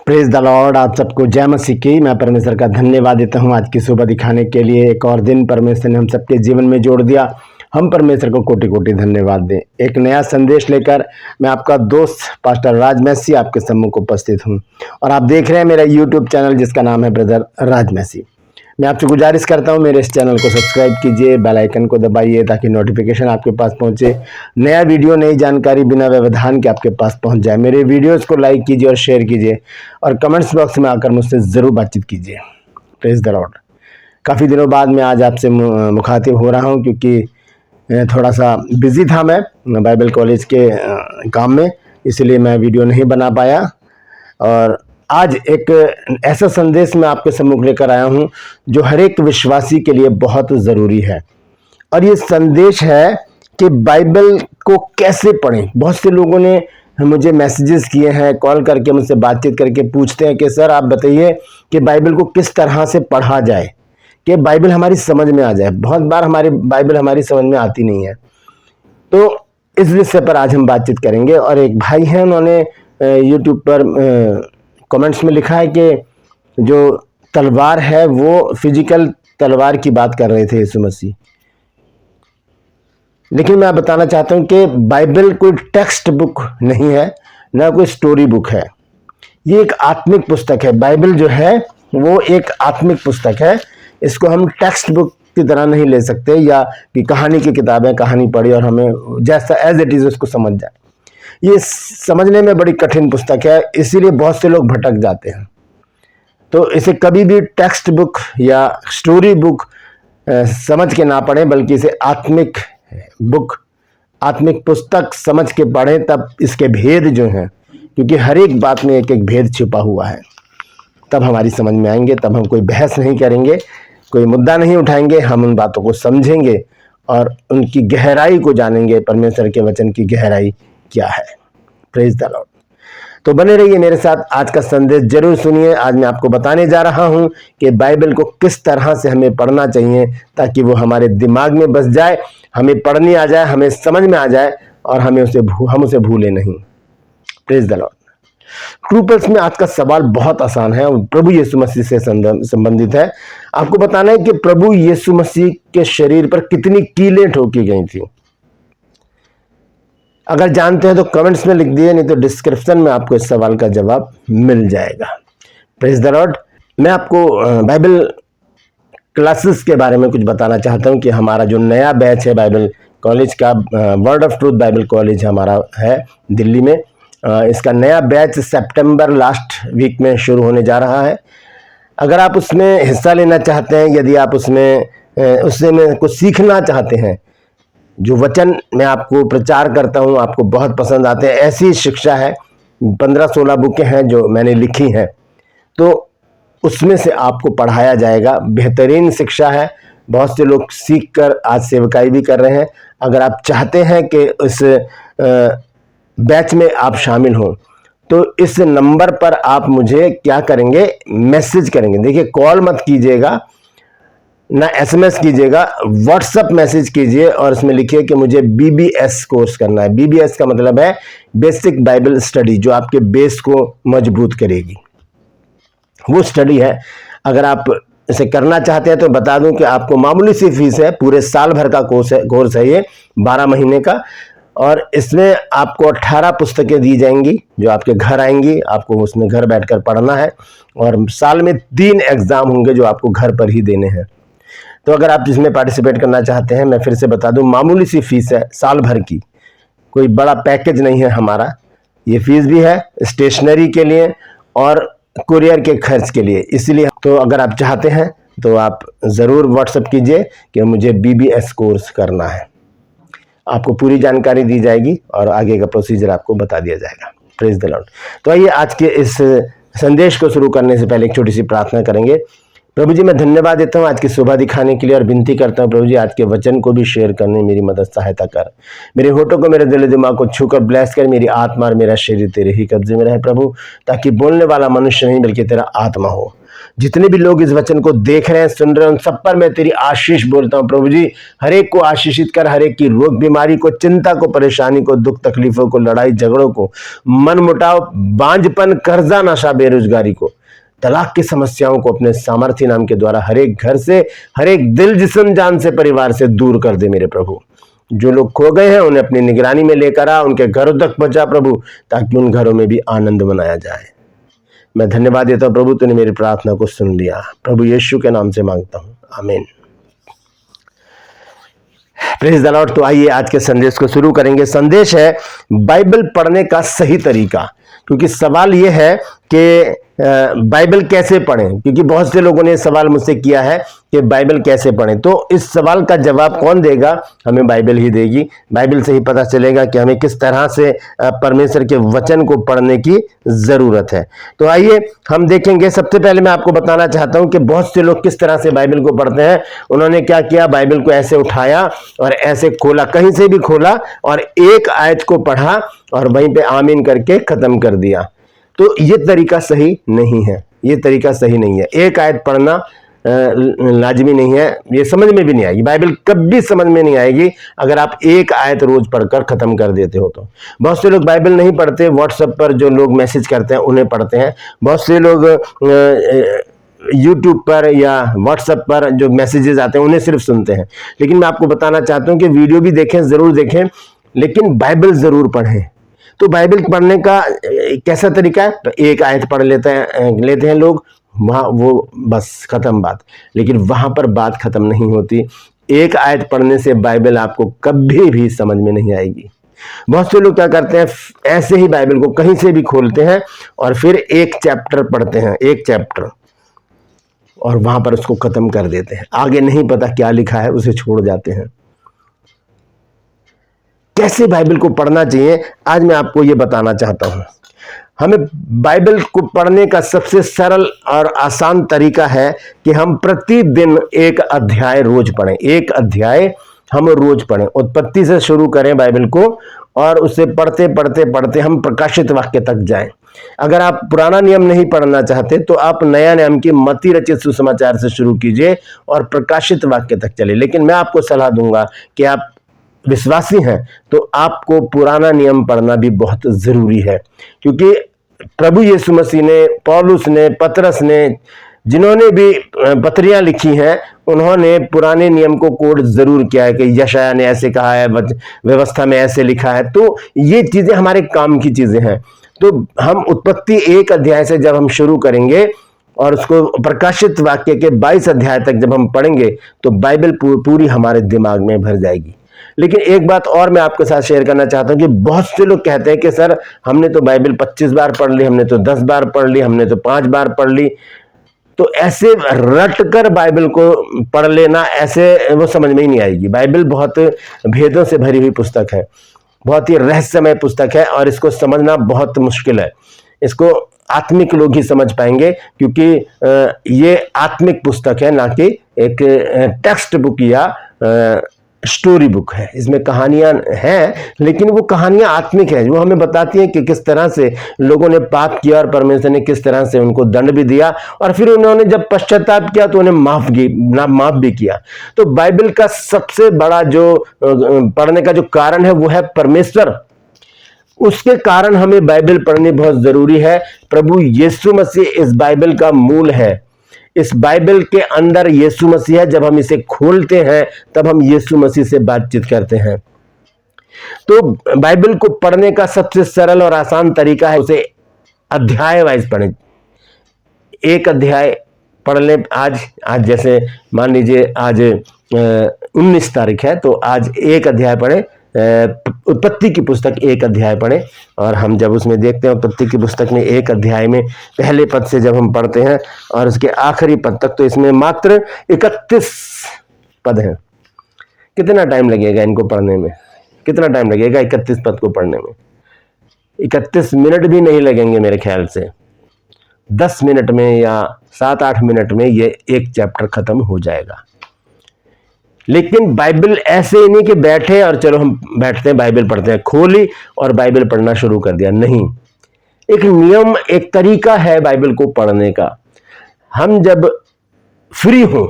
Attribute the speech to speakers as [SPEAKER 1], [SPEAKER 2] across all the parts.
[SPEAKER 1] Praise the Lord. आप सबको जय मसीह की। मैं परमेश्वर का धन्यवाद देता हूं आज की सुबह दिखाने के लिए। एक और दिन परमेश्वर ने हम सबके जीवन में जोड़ दिया। हम परमेश्वर को कोटि कोटि धन्यवाद दें। एक नया संदेश लेकर मैं आपका दोस्त पास्टर राज मैसी आपके सम्मुख उपस्थित हूं और आप देख रहे हैं मेरा यूट्यूब चैनल जिसका नाम है ब्रदर राज मैसी। मैं आपसे गुजारिश करता हूं मेरे इस चैनल को सब्सक्राइब कीजिए, बेल आइकन को दबाइए ताकि नोटिफिकेशन आपके पास पहुंचे। नया वीडियो, नई जानकारी बिना व्यवधान के आपके पास पहुंच जाए। मेरे वीडियोस को लाइक कीजिए और शेयर कीजिए और कमेंट्स बॉक्स में आकर मुझसे ज़रूर बातचीत कीजिए। Praise the Lord. काफ़ी दिनों बाद मैं आज आपसे मुखातिब हो रहा हूँ क्योंकि थोड़ा सा बिज़ी था मैं बाइबल कॉलेज के काम में, इसलिए मैं वीडियो नहीं बना पाया। और आज एक ऐसा संदेश मैं आपके सम्मुख लेकर आया हूं जो हर एक विश्वासी के लिए बहुत ज़रूरी है। और ये संदेश है कि बाइबल को कैसे पढ़ें। बहुत से लोगों ने मुझे मैसेजेस किए हैं, कॉल करके मुझसे बातचीत करके पूछते हैं कि सर आप बताइए कि बाइबल को किस तरह से पढ़ा जाए कि बाइबल हमारी समझ में आ जाए। बहुत बार हमारी बाइबल हमारी समझ में आती नहीं है। तो इस विषय पर आज हम बातचीत करेंगे। और एक भाई हैं, उन्होंने यूट्यूब पर कमेंट्स में लिखा है कि जो तलवार है वो फिजिकल तलवार की बात कर रहे थे यीशु मसीह। लेकिन मैं बताना चाहता हूं कि बाइबल कोई टेक्स्ट बुक नहीं है, ना कोई स्टोरी बुक है। ये एक आत्मिक पुस्तक है। बाइबल जो है वो एक आत्मिक पुस्तक है। इसको हम टेक्स्ट बुक की तरह नहीं ले सकते या कि कहानी की किताब है, कहानी पढ़ी और हमें जैसा एज इट इज़ उसको समझ जाए। ये समझने में बड़ी कठिन पुस्तक है, इसीलिए बहुत से लोग भटक जाते हैं। तो इसे कभी भी टेक्स्ट बुक या स्टोरी बुक समझ के ना पढ़ें, बल्कि इसे आत्मिक बुक, आत्मिक पुस्तक समझ के पढ़ें। तब इसके भेद जो हैं, क्योंकि हर एक बात में एक एक भेद छिपा हुआ है, तब हमारी समझ में आएंगे। तब हम कोई बहस नहीं करेंगे, कोई मुद्दा नहीं उठाएंगे, हम उन बातों को समझेंगे और उनकी गहराई को जानेंगे। परमेश्वर के वचन की गहराई क्या है। Praise the Lord. तो बने रहिए मेरे साथ, आज का संदेश जरूर सुनिए। आज मैं आपको बताने जा रहा हूं कि बाइबल को किस तरह से हमें पढ़ना चाहिए ताकि वो हमारे दिमाग में बस जाए, हमें पढ़नी आ जाए, हमें समझ में आ जाए और हम उसे भूले नहीं। Praise the Lord. ट्रूपर्स में आज का सवाल बहुत आसान है, प्रभु यीशु मसीह से संबंधित है। आपको बताना है कि प्रभु यीशु मसीह के शरीर पर कितनी कीलें ठोकी गई थी। अगर जानते हैं तो कमेंट्स में लिख दिए, नहीं तो डिस्क्रिप्शन में आपको इस सवाल का जवाब मिल जाएगा। Praise the Lord. मैं आपको बाइबल क्लासेस के बारे में कुछ बताना चाहता हूं कि हमारा जो नया बैच है बाइबल कॉलेज का, word of truth Bible college हमारा है दिल्ली में। इसका नया बैच सितंबर लास्ट वीक में शुरू होने जा रहा है। अगर आप उसमें हिस्सा लेना चाहते हैं, यदि आप उसमें कुछ सीखना चाहते हैं, जो वचन मैं आपको प्रचार करता हूं आपको बहुत पसंद आते हैं, ऐसी शिक्षा है। 15-16 बुकें हैं जो मैंने लिखी हैं, तो उसमें से आपको पढ़ाया जाएगा। बेहतरीन शिक्षा है। बहुत से लोग सीख कर आज सेवकाई भी कर रहे हैं। अगर आप चाहते हैं कि उस बैच में आप शामिल हों तो इस नंबर पर आप मुझे क्या करेंगे, मैसेज करेंगे। देखिए, कॉल मत कीजिएगा, ना एसएमएस कीजिएगा, व्हाट्सएप मैसेज कीजिए और इसमें लिखिए कि मुझे बीबीएस कोर्स करना है। बीबीएस का मतलब है बेसिक बाइबल स्टडी, जो आपके बेस को मजबूत करेगी, वो स्टडी है। अगर आप इसे करना चाहते हैं तो बता दूं कि आपको मामूली सी फीस है, पूरे साल भर का कोर्स है ये, 12 महीने का। और इसमें आपको 18 पुस्तकें दी जाएंगी जो आपके घर आएंगी। आपको उसमें घर बैठकर पढ़ना है और साल में 3 एग्जाम होंगे जो आपको घर पर ही देने हैं। तो अगर आप इसमें पार्टिसिपेट करना चाहते हैं, मैं फिर से बता दूं, मामूली सी फीस है साल भर की, कोई बड़ा पैकेज नहीं है हमारा। ये फीस भी है स्टेशनरी के लिए और कुरियर के खर्च के लिए। इसलिए तो अगर आप चाहते हैं तो आप ज़रूर व्हाट्सएप कीजिए कि मुझे बीबीएस कोर्स करना है। आपको पूरी जानकारी दी जाएगी और आगे का प्रोसीजर आपको बता दिया जाएगा। Praise the Lord. तो आइए आज के इस संदेश को शुरू करने से पहले एक छोटी सी प्रार्थना करेंगे। प्रभु जी, मैं धन्यवाद देता हूँ आज की सुबह दिखाने के लिए और विनती करता हूँ प्रभु जी, आज के वचन को भी शेयर करने मेरी मदद सहायता कर। मेरे होठों को, मेरे दिल दिमाग को छूकर ब्लेस कर। मेरी आत्मा और मेरा शरीर तेरे ही कब्जे में रहे प्रभु, ताकि बोलने वाला मनुष्य नहीं बल्कि तेरा आत्मा हो। जितने भी लोग इस वचन को देख रहे हैं, सुन रहे हैं, उन सब पर मैं तेरी आशीष बोलता हूं प्रभु जी। हर एक को आशीषित कर, हर एक की रोग बीमारी को, चिंता को, परेशानी को, दुख तकलीफों को, लड़ाई झगड़ों को, मन मुटाव, बांझपन, कर्जा, नशा, बेरोजगारी को, तलाक की समस्याओं को अपने सामर्थ्य नाम के द्वारा हर एक घर से, हर एक दिल, जिस्म, जान से, परिवार से दूर कर दे मेरे प्रभु। जो लोग खो गए हैं उन्हें अपनी निगरानी में लेकर आ, उनके घरों तक पहुंचा प्रभु, ताकि उन घरों में भी आनंद मनाया जाए। मैं धन्यवाद देता हूं प्रभु, तूने मेरी प्रार्थना को सुन लिया। प्रभु यीशु के नाम से मांगता हूं, आमीन। Praise the Lord. तो आइए आज के संदेश को शुरू करेंगे। संदेश है बाइबल पढ़ने का सही तरीका, क्योंकि सवाल यह है कि बाइबल कैसे पढ़ें, क्योंकि बहुत से लोगों ने सवाल मुझसे किया है कि बाइबल कैसे पढ़ें। तो इस सवाल का जवाब कौन देगा? हमें बाइबल ही देगी। बाइबल से ही पता चलेगा कि हमें किस तरह से परमेश्वर के वचन को पढ़ने की जरूरत है। तो आइए हम देखेंगे। सबसे पहले मैं आपको बताना चाहता हूं कि बहुत से लोग किस तरह से बाइबल को पढ़ते हैं। उन्होंने क्या किया, बाइबल को ऐसे उठाया और ऐसे खोला, कहीं से भी खोला और एक आयत को पढ़ा और वहीं पे आमीन करके खत्म कर दिया। तो ये तरीका सही नहीं है, ये तरीका सही नहीं है। एक आयत पढ़ना लाजमी नहीं है, ये समझ में भी नहीं आएगी। बाइबल कभी समझ में नहीं आएगी अगर आप एक आयत रोज पढ़कर खत्म कर देते हो। तो बहुत से लोग बाइबल नहीं पढ़ते, व्हाट्सएप पर जो लोग मैसेज करते हैं उन्हें पढ़ते हैं। बहुत से लोग यूट्यूब पर या व्हाट्सएप पर जो मैसेजेस आते हैं उन्हें सिर्फ सुनते हैं। लेकिन मैं आपको बताना चाहता हूं कि वीडियो भी देखें, जरूर देखें, लेकिन बाइबल जरूर पढ़ें। तो बाइबल पढ़ने का कैसा तरीका है? एक आयत पढ़ लेते हैं लोग, वहां वो बस खत्म बात। लेकिन वहां पर बात खत्म नहीं होती। एक आयत पढ़ने से बाइबल आपको कभी भी समझ में नहीं आएगी। बहुत से लोग क्या करते हैं, ऐसे ही बाइबल को कहीं से भी खोलते हैं और फिर एक चैप्टर पढ़ते हैं, एक चैप्टर, और वहां पर उसको खत्म कर देते हैं। आगे नहीं पता क्या लिखा है, उसे छोड़ जाते हैं। कैसे बाइबल को पढ़ना चाहिए आज मैं आपको ये बताना चाहता हूं। हमें बाइबल को पढ़ने का सबसे सरल और आसान तरीका है कि हम प्रतिदिन एक अध्याय रोज पढ़ें। एक अध्याय हम रोज पढ़ें। उत्पत्ति से शुरू करें बाइबल को और उसे पढ़ते पढ़ते पढ़ते हम प्रकाशित वाक्य तक जाएं। अगर आप पुराना नियम नहीं पढ़ना चाहते तो आप नया नियम की मत्ती रचित सुसमाचार से शुरू कीजिए और प्रकाशित वाक्य तक चले। लेकिन मैं आपको सलाह दूंगा कि आप विश्वासी हैं तो आपको पुराना नियम पढ़ना भी बहुत जरूरी है, क्योंकि प्रभु यीशु मसीह ने, पौलुस ने, पतरस ने, जिन्होंने भी पत्रियां लिखी हैं, उन्होंने पुराने नियम को कोट जरूर किया है कि यशाया ने ऐसे कहा है, व्यवस्था में ऐसे लिखा है। तो ये चीजें हमारे काम की चीजें हैं। तो हम उत्पत्ति एक अध्याय से जब हम शुरू करेंगे और उसको प्रकाशित वाक्य के 22 अध्याय तक जब हम पढ़ेंगे तो बाइबल पूरी हमारे दिमाग में भर जाएगी। लेकिन एक बात और मैं आपके साथ शेयर करना चाहता हूं कि बहुत से लोग कहते हैं कि सर हमने तो बाइबल 25 बार पढ़ ली, हमने तो 10 बार पढ़ ली, हमने तो 5 बार पढ़ ली। तो ऐसे रट कर बाइबल को पढ़ लेना, ऐसे वो समझ में ही नहीं आएगी। बाइबल बहुत भेदों से भरी हुई पुस्तक है, बहुत ही रहस्यमय पुस्तक है और इसको समझना बहुत मुश्किल है। इसको आत्मिक लोग ही समझ पाएंगे, क्योंकि ये आत्मिक पुस्तक है, ना कि एक टेक्स्ट बुक या स्टोरी बुक है। इसमें कहानियां हैं, लेकिन वो कहानियां आत्मिक है, वो हमें बताती हैं कि किस तरह से लोगों ने पाप किया और परमेश्वर ने किस तरह से उनको दंड भी दिया और फिर उन्होंने जब पश्चाताप किया तो उन्हें माफ भी किया। तो बाइबल का सबसे बड़ा जो पढ़ने का जो कारण है वो है परमेश्वर। उसके कारण हमें बाइबल पढ़नी बहुत जरूरी है। प्रभु यीशु मसीह इस बाइबल का मूल है। इस बाइबल के अंदर यीशु मसीह है। जब हम इसे खोलते हैं तब हम यीशु मसीह से बातचीत करते हैं। तो बाइबल को पढ़ने का सबसे सरल और आसान तरीका है उसे अध्याय वाइज पढ़ें। एक अध्याय पढ़ लें। आज जैसे मान लीजिए आज 19 तारीख है, तो आज एक अध्याय पढ़ें। उत्पत्ति की पुस्तक एक अध्याय पढ़ें और हम जब उसमें देखते हैं उत्पत्ति की पुस्तक में एक अध्याय में पहले पद से जब हम पढ़ते हैं और उसके आखिरी पद तक, तो इसमें मात्र 31 पद हैं। कितना टाइम लगेगा इनको पढ़ने में? कितना टाइम लगेगा 31 पद को पढ़ने में? 31 मिनट भी नहीं लगेंगे मेरे ख्याल से। 10 मिनट में या 7-8 मिनट में ये एक चैप्टर खत्म हो जाएगा। लेकिन बाइबल ऐसे ही नहीं कि बैठे और चलो हम बैठते हैं बाइबल पढ़ते हैं, खोली और बाइबल पढ़ना शुरू कर दिया। नहीं, एक नियम, एक तरीका है बाइबल को पढ़ने का। हम जब फ्री हों,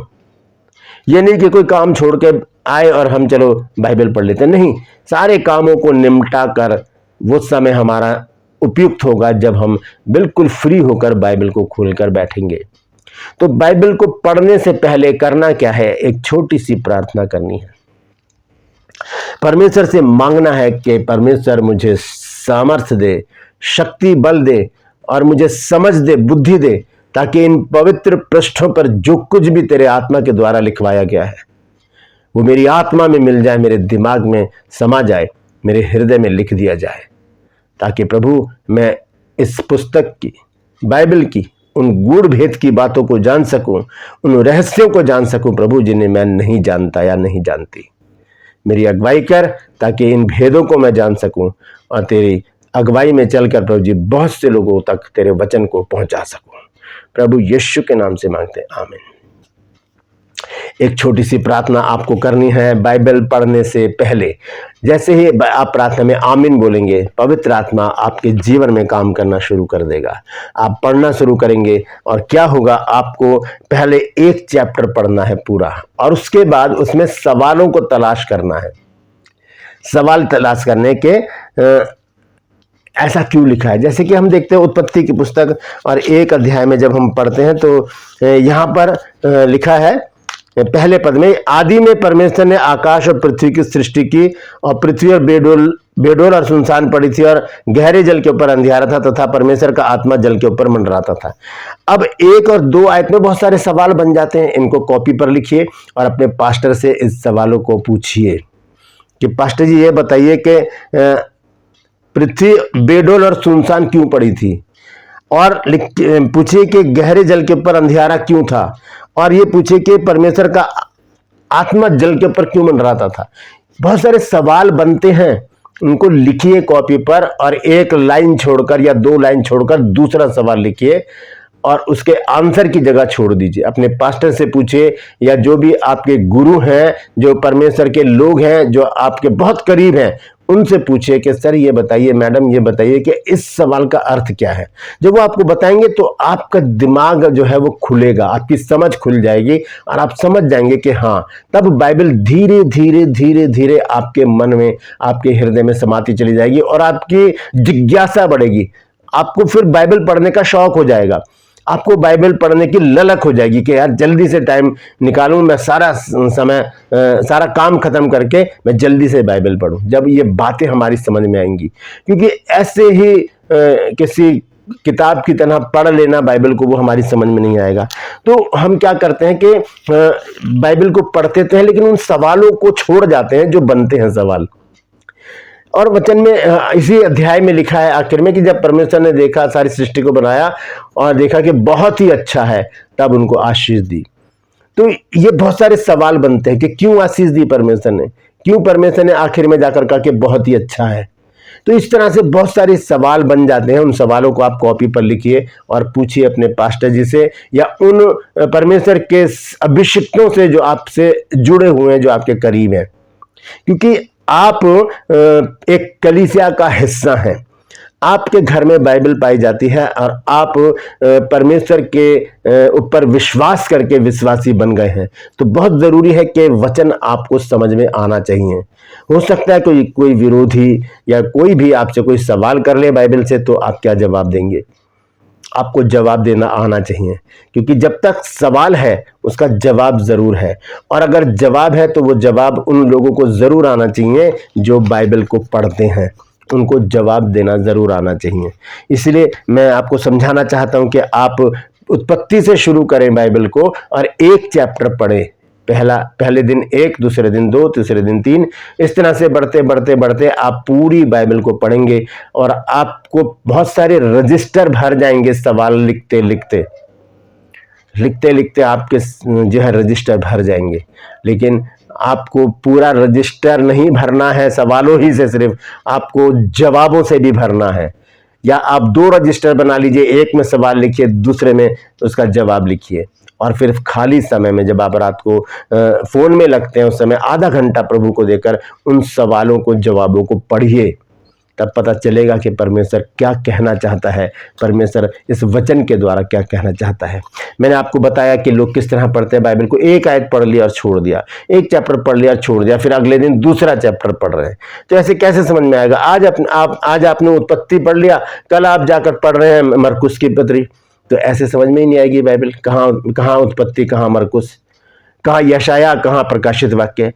[SPEAKER 1] ये नहीं कि कोई काम छोड़ के आए और हम चलो बाइबल पढ़ लेते, नहीं, सारे कामों को निपटा कर वो समय हमारा उपयुक्त होगा जब हम बिल्कुल फ्री होकर बाइबल को खोलकर बैठेंगे। तो बाइबल को पढ़ने से पहले करना क्या है, एक छोटी सी प्रार्थना करनी है। परमेश्वर से मांगना है कि परमेश्वर मुझे सामर्थ्य दे, शक्ति बल दे और मुझे समझ दे, बुद्धि दे, ताकि इन पवित्र पृष्ठों पर जो कुछ भी तेरे आत्मा के द्वारा लिखवाया गया है वो मेरी आत्मा में मिल जाए, मेरे दिमाग में समा जाए, मेरे हृदय में लिख दिया जाए, ताकि प्रभु मैं इस पुस्तक की, बाइबल की उन गूढ़ भेद की बातों को जान सकूं, उन रहस्यों को जान सकूं प्रभु जिन्हें मैं नहीं जानता या नहीं जानती। मेरी अगुवाई कर ताकि इन भेदों को मैं जान सकूं और तेरी अगुवाई में चलकर प्रभु जी बहुत से लोगों तक तेरे वचन को पहुंचा सकूं। प्रभु यीशु के नाम से मांगते हैं, आमीन। एक छोटी सी प्रार्थना आपको करनी है बाइबल पढ़ने से पहले। जैसे ही आप प्रार्थना में आमीन बोलेंगे, पवित्र आत्मा आपके जीवन में काम करना शुरू कर देगा। आप पढ़ना शुरू करेंगे और क्या होगा, आपको पहले एक चैप्टर पढ़ना है पूरा और उसके बाद उसमें सवालों को तलाश करना है। सवाल तलाश करने के ऐसा क्यों लिखा है, जैसे कि हम देखते हैं उत्पत्ति की पुस्तक और एक अध्याय में जब हम पढ़ते हैं तो यहाँ पर लिखा है पहले पद में, आदि में परमेश्वर ने आकाश और पृथ्वी की सृष्टि की और पृथ्वी और बेडोल और सुनसान पड़ी थी और गहरे जल के ऊपर अंधियारा था तथा परमेश्वर का आत्मा जल के ऊपर मंडराता था। अब 1 और 2 आयत में बहुत सारे सवाल बन जाते हैं। इनको कॉपी पर लिखिए और अपने पास्टर से इस सवालों को पूछिए कि पास्टर जी ये बताइए कि पृथ्वी बेडोल और सुनसान क्यों पड़ी थी, और पूछिए कि गहरे जल के ऊपर अंधियारा क्यों था, और ये पूछे कि परमेश्वर का आत्मा जल के ऊपर क्यों मंडराता था। बहुत सारे सवाल बनते हैं, उनको लिखिए कॉपी पर और एक लाइन छोड़कर या 2 लाइन छोड़कर दूसरा सवाल लिखिए और उसके आंसर की जगह छोड़ दीजिए। अपने पास्टर से पूछिए या जो भी आपके गुरु हैं, जो परमेश्वर के लोग हैं, जो आपके बहुत करीब हैं, उनसे पूछिए कि सर ये बताइए, मैडम ये बताइए कि इस सवाल का अर्थ क्या है। जब वो आपको बताएंगे तो आपका दिमाग जो है वो खुलेगा, आपकी समझ खुल जाएगी और आप समझ जाएंगे कि हाँ, तब बाइबल धीरे धीरे धीरे धीरे आपके मन में, आपके हृदय में समाती चली जाएगी और आपकी जिज्ञासा बढ़ेगी। आपको फिर बाइबल पढ़ने का शौक हो जाएगा, आपको बाइबल पढ़ने की ललक हो जाएगी कि यार जल्दी से टाइम निकालूं, मैं सारा समय सारा काम खत्म करके मैं जल्दी से बाइबल पढूं। जब ये बातें हमारी समझ में आएंगी, क्योंकि ऐसे ही किसी किताब की तरह पढ़ लेना बाइबल को वो हमारी समझ में नहीं आएगा। तो हम क्या करते हैं कि बाइबल को पढ़ते तो हैं लेकिन उन सवालों को छोड़ जाते हैं जो बनते हैं सवाल। और वचन में इसी अध्याय में लिखा है आखिर में कि जब परमेश्वर ने देखा, सारी सृष्टि को बनाया और देखा कि बहुत ही अच्छा है, तब उनको आशीष दी। तो ये बहुत सारे सवाल बनते हैं कि क्यों आशीष दी परमेश्वर ने, क्यों परमेश्वर ने आखिर में जाकर कहा कि बहुत ही अच्छा है। तो इस तरह से बहुत सारे सवाल बन जाते हैं। उन सवालों को आप कॉपी पर लिखिए और पूछिए अपने पास्टर जी से या उन परमेश्वर के अभिषिक्तों से जो आपसे जुड़े हुए हैं, जो आपके करीब हैं, क्योंकि आप एक कलीसिया का हिस्सा हैं। आपके घर में बाइबल पाई जाती है और आप परमेश्वर के ऊपर विश्वास करके विश्वासी बन गए हैं। तो बहुत जरूरी है कि वचन आपको समझ में आना चाहिए। हो सकता है कोई विरोधी या कोई भी आपसे कोई सवाल कर ले बाइबल से, तो आप क्या जवाब देंगे? आपको जवाब देना आना चाहिए, क्योंकि जब तक सवाल है उसका जवाब जरूर है, और अगर जवाब है तो वो जवाब उन लोगों को जरूर आना चाहिए जो बाइबल को पढ़ते हैं, उनको जवाब देना जरूर आना चाहिए। इसलिए मैं आपको समझाना चाहता हूं कि आप उत्पत्ति से शुरू करें बाइबल को और एक चैप्टर पढ़ें। पहले दिन 1, दूसरे दिन 2, तीसरे दिन 3, इस तरह से बढ़ते बढ़ते बढ़ते आप पूरी बाइबल को पढ़ेंगे और आपको बहुत सारे रजिस्टर भर जाएंगे। सवाल लिखते लिखते लिखते लिखते आपके जो है रजिस्टर भर जाएंगे। लेकिन आपको पूरा रजिस्टर नहीं भरना है सवालों ही से, सिर्फ आपको जवाबों से भी भरना है। या आप 2 रजिस्टर बना लीजिए, एक में सवाल लिखिए, दूसरे में उसका जवाब लिखिए। और फिर खाली समय में जब आप रात को फोन में लगते हैं, उस समय आधा घंटा प्रभु को देकर उन सवालों को, जवाबों को पढ़िए। तब पता चलेगा कि परमेश्वर क्या कहना चाहता है, परमेश्वर इस वचन के द्वारा क्या कहना चाहता है। मैंने आपको बताया कि लोग किस तरह पढ़ते हैं बाइबल को, एक आयत पढ़ लिया और छोड़ दिया, एक चैप्टर पढ़ लिया और छोड़ दिया, फिर अगले दिन दूसरा चैप्टर पढ़ रहे हैं। तो ऐसे कैसे समझ में आएगा? आज आपने उत्पत्ति पढ़ लिया, कल आप जाकर पढ़ रहे हैं मरकुस की पत्री, तो ऐसे समझ में ही नहीं आएगी बाइबल। कहाँ उत्पत्ति, कहाँ मरकुस, कहाँ यशाया, कहाँ प्रकाशित वाक्य,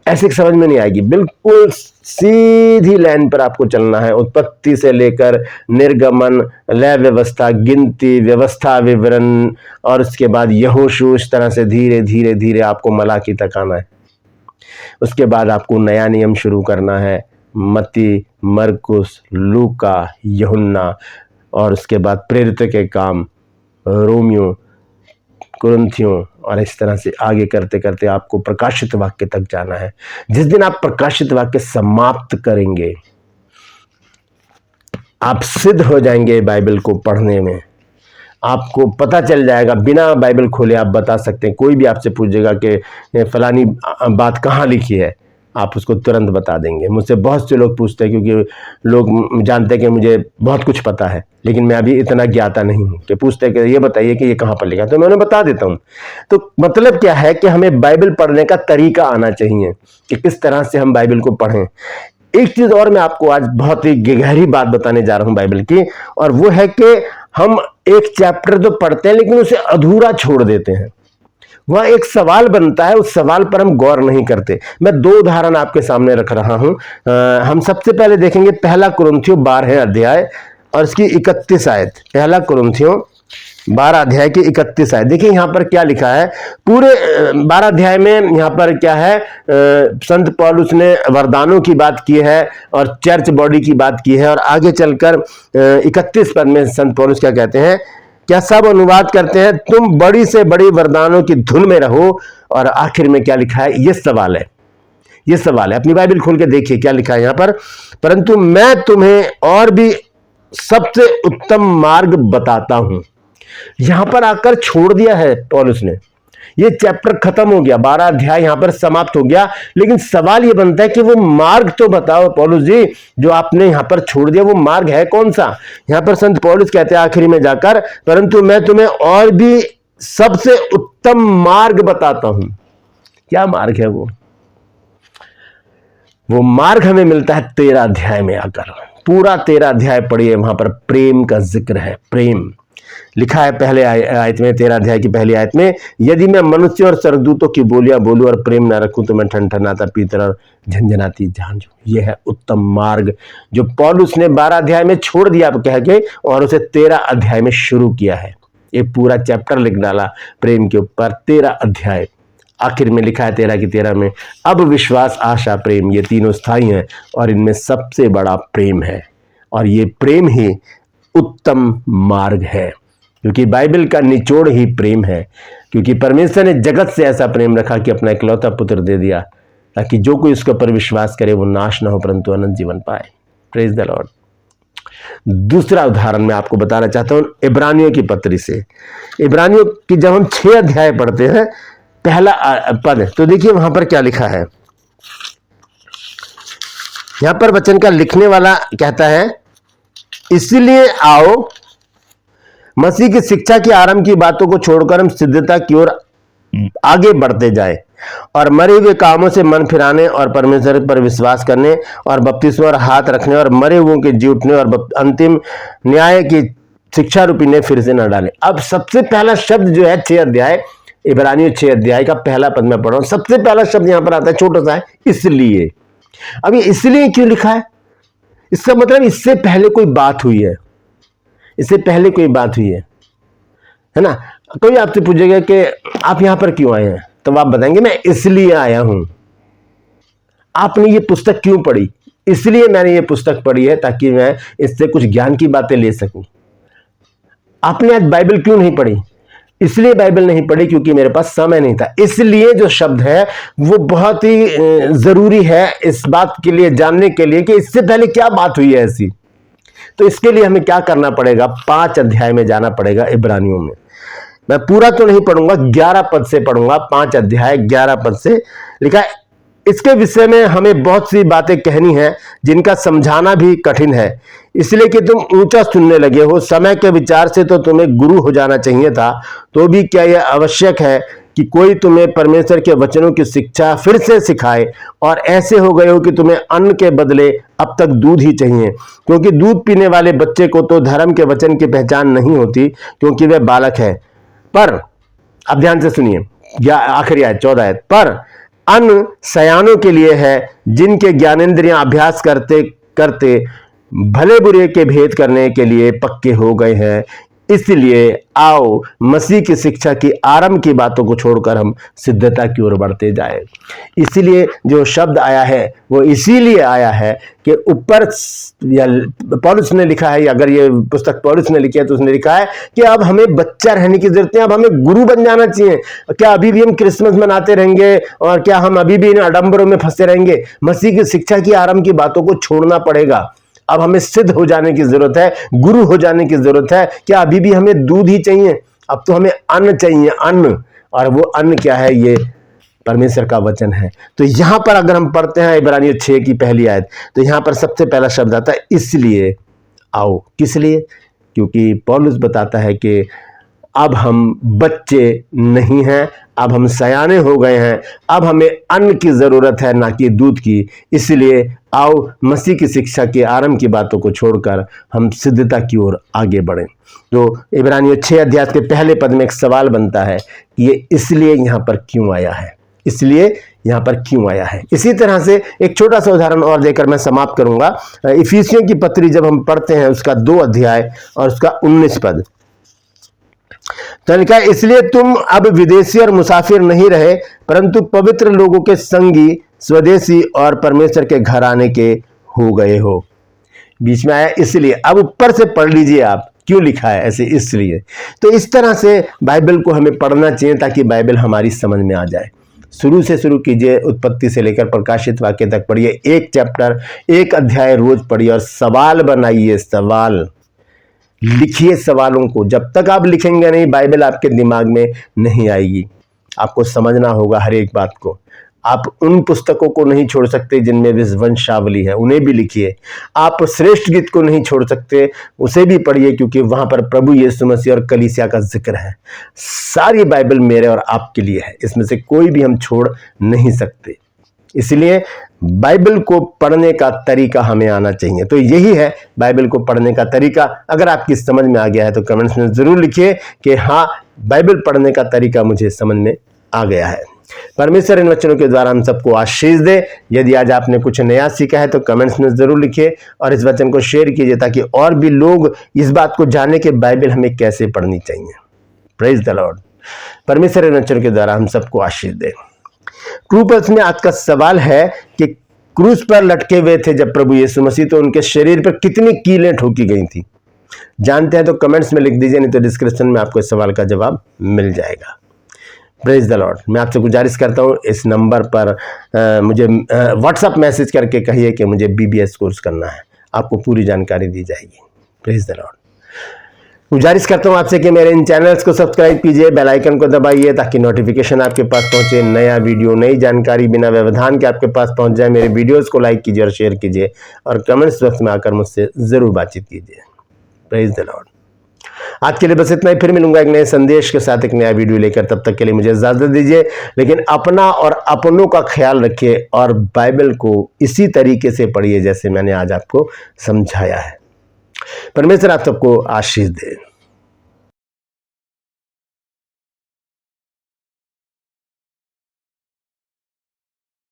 [SPEAKER 1] ऐसे समझ में नहीं आएगी। बिल्कुल सीधी लाइन पर आपको चलना है, उत्पत्ति से लेकर निर्गमन, लय व्यवस्था, गिनती, व्यवस्था, विवरण, और उसके बाद यहोशू, इस तरह से धीरे धीरे धीरे आपको मलाकी तक आना है। उसके बाद आपको नया नियम शुरू करना है, मत्ती, मरकुस, लूका, यूहन्ना, और उसके बाद प्रेरित के काम, रोमियो, कुरिन्थियों, और इस तरह से आगे करते करते आपको प्रकाशित वाक्य तक जाना है। जिस दिन आप प्रकाशित वाक्य समाप्त करेंगे, आप सिद्ध हो जाएंगे बाइबल को पढ़ने में। आपको पता चल जाएगा, बिना बाइबल खोले आप बता सकते हैं। कोई भी आपसे पूछेगा कि फलानी बात कहाँ लिखी है, आप उसको तुरंत बता देंगे। मुझसे बहुत से लोग पूछते हैं, क्योंकि लोग जानते हैं कि मुझे बहुत कुछ पता है, लेकिन मैं अभी इतना ज्ञाता नहीं हूँ, कि पूछते हैं कि ये बताइए कि ये कहाँ पर लिखा है, तो मैं उन्हें बता देता हूँ। तो मतलब क्या है कि हमें बाइबल पढ़ने का तरीका आना चाहिए कि किस तरह से हम बाइबल को पढ़ें। एक चीज़ और मैं आपको आज बहुत ही गहरी बात बताने जा रहा हूँ बाइबल की, और वो है कि हम एक चैप्टर तो पढ़ते हैं लेकिन उसे अधूरा छोड़ देते हैं। वहां एक सवाल बनता है, उस सवाल पर हम गौर नहीं करते। मैं 2 उदाहरण आपके सामने रख रहा हूं। हम सबसे पहले देखेंगे पहला कुरिन्थियों 12 अध्याय और इसकी 31 आयत। पहला कुरिन्थियों 12 अध्याय की 31 आयत। देखिए यहां पर क्या लिखा है। पूरे 12 अध्याय में यहां पर क्या है, संत पौलुस ने वरदानों की बात की है और चर्च बॉडी की बात की है, और आगे चलकर 31 पद में संत पौलुस क्या कहते हैं, क्या सब अनुवाद करते हैं, तुम बड़ी से बड़ी वरदानों की धुन में रहो। और आखिर में क्या लिखा है, ये सवाल है, ये सवाल है। अपनी बाइबल खोल के देखिए क्या लिखा है यहां पर। परंतु मैं तुम्हें और भी सबसे उत्तम मार्ग बताता हूं। यहां पर आकर छोड़ दिया है पौलुस ने, ये चैप्टर खत्म हो गया, 12 अध्याय यहां पर समाप्त हो गया। लेकिन सवाल ये बनता है कि वो मार्ग तो बताओ पौलुस जी, जो आपने यहां पर छोड़ दिया, वो मार्ग है कौन सा? यहां पर संत पौलुस कहते हैं आखिरी में जाकर, परंतु मैं तुम्हें और भी सबसे उत्तम मार्ग बताता हूं। क्या मार्ग है वो? वो मार्ग हमें मिलता है 13 अध्याय में आकर। पूरा 13 अध्याय पढ़िए, वहां पर प्रेम का जिक्र है। प्रेम लिखा है पहले आयत में, 13 अध्याय की पहली आयत में, यदि मैं मनुष्य और स्वर्गदूतों की बोलियां बोलूं और प्रेम ना रखूं तो मैं ठनठनाता पीतल और झंझनाती झांझ। यह है उत्तम मार्ग जो पौलुस ने 12 अध्याय में छोड़ दिया कह के, और उसे 13 अध्याय में शुरू किया है। एक पूरा चैप्टर लिख डाला प्रेम के ऊपर, 13 अध्याय। आखिर में लिखा है 13 की 13 में, अब विश्वास, आशा, प्रेम, ये तीनों स्थायी हैं और इनमें सबसे बड़ा प्रेम है, और ये प्रेम ही उत्तम मार्ग है। क्योंकि बाइबल का निचोड़ ही प्रेम है। क्योंकि परमेश्वर ने जगत से ऐसा प्रेम रखा कि अपना इकलौता पुत्र दे दिया, ताकि जो कोई उसके ऊपर विश्वास करे वो नाश ना हो परंतु अनंत जीवन पाए। Praise the Lord. दूसरा उदाहरण मैं आपको बताना चाहता हूं इब्रानियों की पत्री से। इब्रानियों की जब हम 6 अध्याय पढ़ते हैं, पहला पद, तो देखिए वहां पर क्या लिखा है। यहां पर वचन का लिखने वाला कहता है, इसलिए आओ मसीह की शिक्षा की आरंभ की बातों को छोड़कर हम सिद्धता की ओर आगे बढ़ते जाए और मरे हुए कामों से मन फिराने और परमेश्वर पर विश्वास करने और बपतिस्मा और हाथ रखने और मरे हुओं के जी उठने और अंतिम न्याय की शिक्षा रूपी ने फिर से न डाले। अब सबसे पहला शब्द जो है 6 अध्याय, इब्रानियों 6 अध्याय का पहला पद में पढ़ रहा हूं। सबसे पहला शब्द यहां पर आता है, छोटा सा है, इसलिए। अब ये इसलिए क्यों लिखा है? इसका मतलब इससे पहले कोई बात हुई है, इससे पहले कोई बात हुई है ना। कोई आपसे पूछेगा कि आप यहां पर क्यों आए हैं, तो आप बताएंगे मैं इसलिए आया हूं। आपने ये पुस्तक क्यों पढ़ी? इसलिए मैंने ये पुस्तक पढ़ी है ताकि मैं इससे कुछ ज्ञान की बातें ले सकूं। आपने आज बाइबल क्यों नहीं पढ़ी? इसलिए बाइबल नहीं पढ़ी क्योंकि मेरे पास समय नहीं था। इसलिए जो शब्द है वो बहुत ही जरूरी है इस बात के लिए जानने के लिए कि इससे पहले क्या बात हुई है ऐसी। तो इसके लिए हमें क्या करना पड़ेगा? 5 अध्याय में जाना पड़ेगा इब्रानियों में। मैं पूरा तो नहीं पढ़ूंगा, 11 पद से पढ़ूंगा। 5 अध्याय 11 पद से लिखा है, इसके विषय में हमें बहुत सी बातें कहनी है जिनका समझाना भी कठिन है, इसलिए कि तुम ऊंचा सुनने लगे हो। समय के विचार से तो तुम्हें गुरु हो जाना चाहिए था, तो भी क्या यह आवश्यक है कि कोई तुम्हें परमेश्वर के वचनों की शिक्षा फिर से सिखाए? और ऐसे हो गए हो कि तुम्हें अन्न के बदले अब तक दूध ही चाहिए, क्योंकि दूध पीने वाले बच्चे को तो धर्म के वचन की पहचान नहीं होती, क्योंकि वह बालक है। पर अब ध्यान से सुनिए, आखिरी आयत 14 आयत, पर अन्न सयानों के लिए है, जिनके ज्ञानेंद्रियां अभ्यास करते करते भले बुरे के भेद करने के लिए पक्के हो गए हैं। इसलिए आओ मसीह की शिक्षा की आरंभ की बातों को छोड़कर हम सिद्धता की ओर बढ़ते जाए। इसीलिए जो शब्द आया है वो इसीलिए आया है कि ऊपर पौलुस ने लिखा है, अगर ये पुस्तक पौलुस ने लिखी है तो उसने लिखा है कि अब हमें बच्चा रहने की जरूरत है, अब हमें गुरु बन जाना चाहिए। क्या अभी भी हम क्रिसमस मनाते रहेंगे और क्या हम अभी भी इन आडंबरों में फंसे रहेंगे? मसीह की शिक्षा की आरंभ की बातों को छोड़ना पड़ेगा। अब हमें सिद्ध हो जाने की जरूरत है, गुरु हो जाने की जरूरत है। क्या अभी भी हमें दूध ही चाहिए? अब तो हमें अन्न चाहिए, अन्न। और वो अन्न क्या है? ये परमेश्वर का वचन है। तो यहां पर अगर हम पढ़ते हैं इब्रानियों 6 की पहली आयत, तो यहां पर सबसे पहला शब्द आता है इसलिए आओ। किस लिए? क्योंकि पौलुस बताता है कि अब हम बच्चे नहीं हैं, अब हम सयाने हो गए हैं, अब हमें अन्न की जरूरत है ना कि दूध की। इसलिए आओ मसीह की शिक्षा के आरंभ की बातों को छोड़कर हम सिद्धता की ओर आगे बढ़ें। तो इब्रानियों 6 अध्याय के पहले पद में एक सवाल बनता है कि ये इसलिए यहां पर क्यों आया है, इसलिए यहां पर क्यों आया है। इसी तरह से एक छोटा सा उदाहरण और देकर मैं समाप्त करूंगा। इफिसियों की पत्री जब हम पढ़ते हैं उसका 2 अध्याय और उसका 19 पद, तो लिखा है इसलिए तुम अब विदेशी और मुसाफिर नहीं रहे, परंतु पवित्र लोगों के संगी, स्वदेशी और परमेश्वर के घर आने के हो गए हो। बीच में आया इसलिए, अब ऊपर से पढ़ लीजिए आप क्यों लिखा है ऐसे इसलिए। तो इस तरह से बाइबल को हमें पढ़ना चाहिए ताकि बाइबल हमारी समझ में आ जाए। शुरू से शुरू कीजिए, उत्पत्ति से लेकर प्रकाशित वाक्य तक पढ़िए, एक चैप्टर, एक अध्याय रोज पढ़िए और सवाल बनाइए, सवाल लिखिए। सवालों को जब तक आप लिखेंगे नहीं, बाइबल आपके दिमाग में नहीं आएगी। आपको समझना होगा हर एक बात को। आप उन पुस्तकों को नहीं छोड़ सकते जिनमें वंशावली है, उन्हें भी लिखिए। आप श्रेष्ठ गीत को नहीं छोड़ सकते, उसे भी पढ़िए, क्योंकि वहां पर प्रभु यीशु मसीह और कलीसिया का जिक्र है। सारी बाइबल मेरे और आपके लिए है, इसमें से कोई भी हम छोड़ नहीं सकते। इसलिए बाइबल को पढ़ने का तरीका हमें आना चाहिए। तो यही है बाइबल को पढ़ने का तरीका। अगर आपकी समझ में आ गया है तो कमेंट्स में जरूर लिखिए कि हाँ, बाइबल पढ़ने का तरीका मुझे समझ में आ गया है। परमेश्वर इन वचनों के द्वारा हम सबको आशीष दे। यदि आज आपने कुछ नया सीखा है तो कमेंट्स में जरूर लिखिए और इस वचन को शेयर कीजिए ताकि और भी लोग इस बात को जाने कि बाइबल हमें कैसे पढ़नी चाहिए। Praise the Lord. परमेश्वर इन वचनों के द्वारा हम सबको आशीष दे। क्रूस में आज का सवाल है कि क्रूस पर लटके हुए थे जब प्रभु यीशु मसीह, तो उनके शरीर पर कितनी कीलें ठोकी गई थी? जानते हैं तो कमेंट्स में लिख दीजिए, नहीं तो डिस्क्रिप्शन में आपको इस सवाल का जवाब मिल जाएगा। Praise the Lord. मैं आपसे गुजारिश करता हूं इस नंबर पर मुझे व्हाट्सएप मैसेज करके कहिए कि मुझे बीबीएस कोर्स करना है, आपको पूरी जानकारी दी जाएगी। Praise the Lord. गुजारिश करता हूं आपसे कि मेरे इन चैनल्स को सब्सक्राइब कीजिए, बेल आइकन को दबाइए ताकि नोटिफिकेशन आपके पास पहुंचे, नया वीडियो, नई जानकारी बिना व्यवधान के आपके पास पहुंच जाए। मेरे वीडियोस को लाइक कीजिए और शेयर कीजिए और कमेंट्स बॉक्स में आकर मुझसे जरूर बातचीत कीजिए। Praise the Lord. आज के लिए बस इतना ही, फिर मिलूंगा एक नए संदेश के साथ, एक नया वीडियो लेकर। तब तक के लिए मुझे इजाजत दीजिए, लेकिन अपना और अपनों का ख्याल रखिए और बाइबल को इसी तरीके से पढ़िए जैसे मैंने आज आपको समझाया है। परमेश्वर आप सबको आशीष दे।